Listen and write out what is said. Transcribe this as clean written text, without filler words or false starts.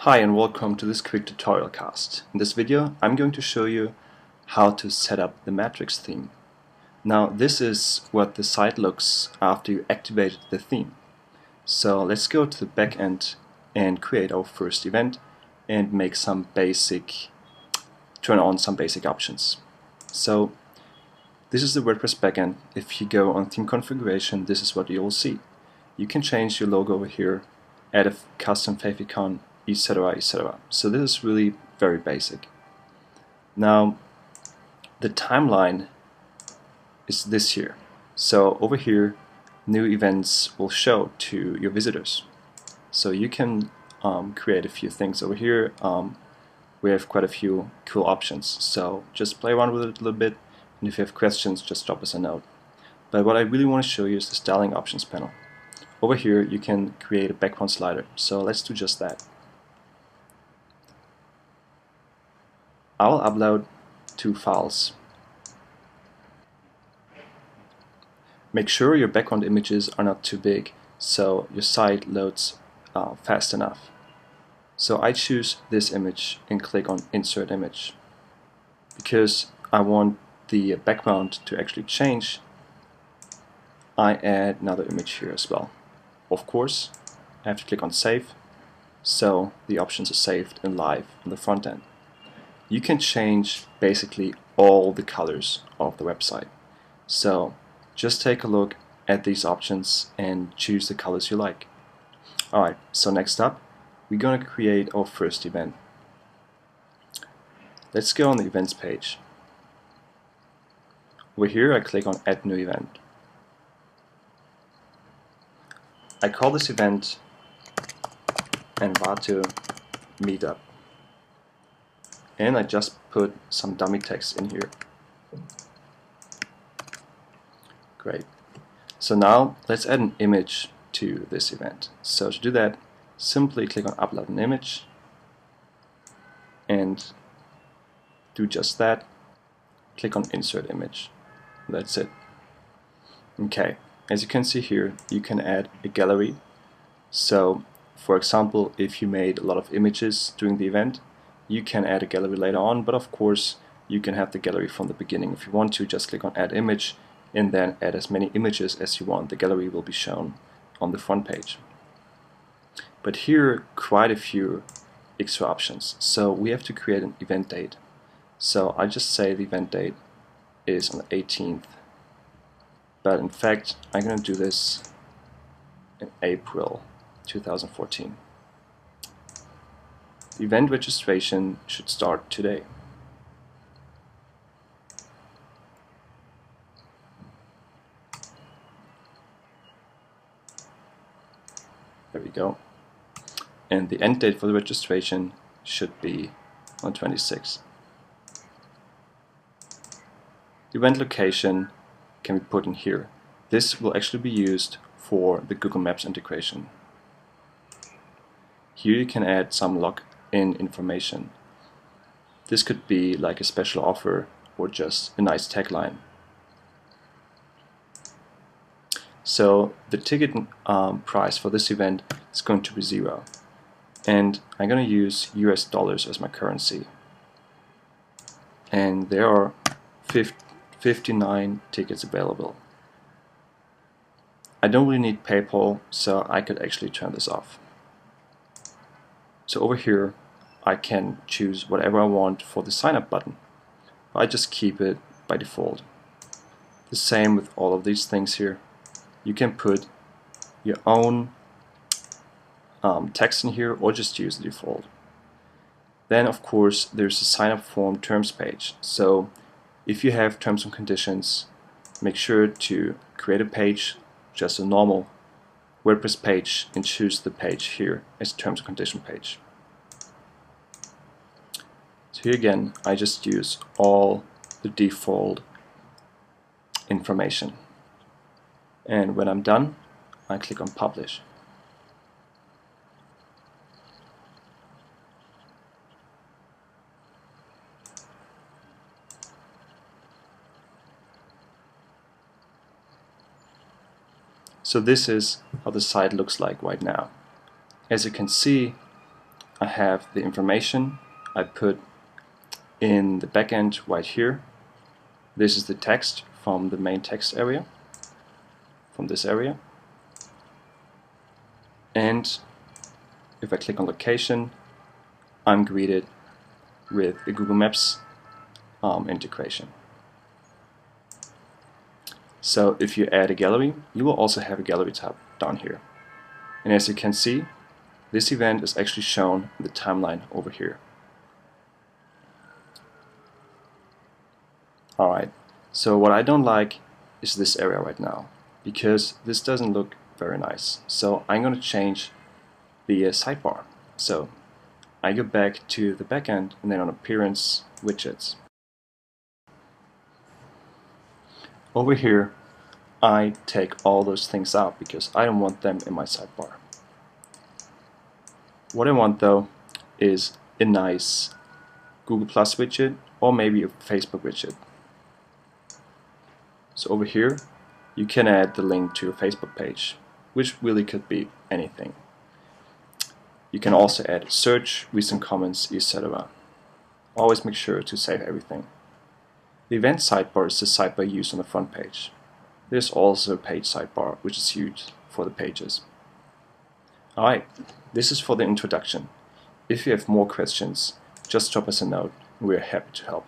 Hi and welcome to this quick tutorial cast. In this video I'm going to show you how to set up the Matrix theme. Now this is what the site looks after you activated the theme. So let's go to the back end and create our first event and make turn on some basic options. So this is the WordPress backend. If you go on theme configuration, this is what you will see. You can change your logo over here, add a custom favicon, etc, etc. So this is really very basic. Now the timeline is this here. So over here new events will show to your visitors. So you can create a few things over here. We have quite a few cool options, so just play around with it a little bit, and if you have questions just drop us a note. But what I really want to show you is the styling options panel. Over here you can create a background slider, so let's do just that. I will upload 2 files. Make sure your background images are not too big so your site loads fast enough. So I choose this image and click on Insert Image. Because I want the background to actually change, I add another image here as well. Of course, I have to click on Save, so the options are saved and live on the front end. You can change basically all the colors of the website. So just take a look at these options and choose the colors you like. Alright, so next up, we're going to create our first event. Let's go on the events page. Over here I click on Add New Event. I call this event Envato Meetup. And I just put some dummy text in here. Great. So now let's add an image to this event. So to do that, simply click on Upload an Image and do just that. Click on Insert Image. That's it. Okay, as you can see here, you can add a gallery. So for example, if you made a lot of images during the event, you can add a gallery later on, but of course you can have the gallery from the beginning. If you want to, just click on Add Image and then add as many images as you want. The gallery will be shown on the front page. But here are quite a few extra options. So we have to create an event date. So I just say the event date is on the 18th. But in fact, I'm going to do this in April 2014. The event registration should start today. There we go. And the end date for the registration should be on 26. The event location can be put in here. This will actually be used for the Google Maps integration. Here you can add some login information. This could be like a special offer or just a nice tagline. So the ticket price for this event is going to be 0. And I'm going to use US dollars as my currency. And there are 59 tickets available. I don't really need PayPal, so I could actually turn this off. So over here I can choose whatever I want for the sign up button. I just keep it by default. The same with all of these things here. You can put your own text in here or just use the default. Then of course there's a sign up form terms page. So if you have terms and conditions, make sure to create a page, just a normal WordPress page, and choose the page here as terms and condition page. So here again I just use all the default information. And when I'm done, I click on Publish. So this is how the site looks like right now. As you can see, I have the information I put in the backend right here. This is the text from the main text area, from this area. And if I click on location, I'm greeted with the Google Maps integration. So if you add a gallery, you will also have a gallery tab down here. And as you can see, this event is actually shown in the timeline over here. Alright, so what I don't like is this area right now, because this doesn't look very nice. So I'm going to change the sidebar. So I go back to the backend and then on Appearance, Widgets. Over here, I take all those things out because I don't want them in my sidebar. What I want though is a nice Google Plus widget or maybe a Facebook widget. So over here, you can add the link to your Facebook page, which really could be anything. You can also add search, recent comments, etc. Always make sure to save everything. The event sidebar is the sidebar used on the front page. There's also a page sidebar, which is used for the pages. Alright, this is for the introduction. If you have more questions, just drop us a note and we are happy to help.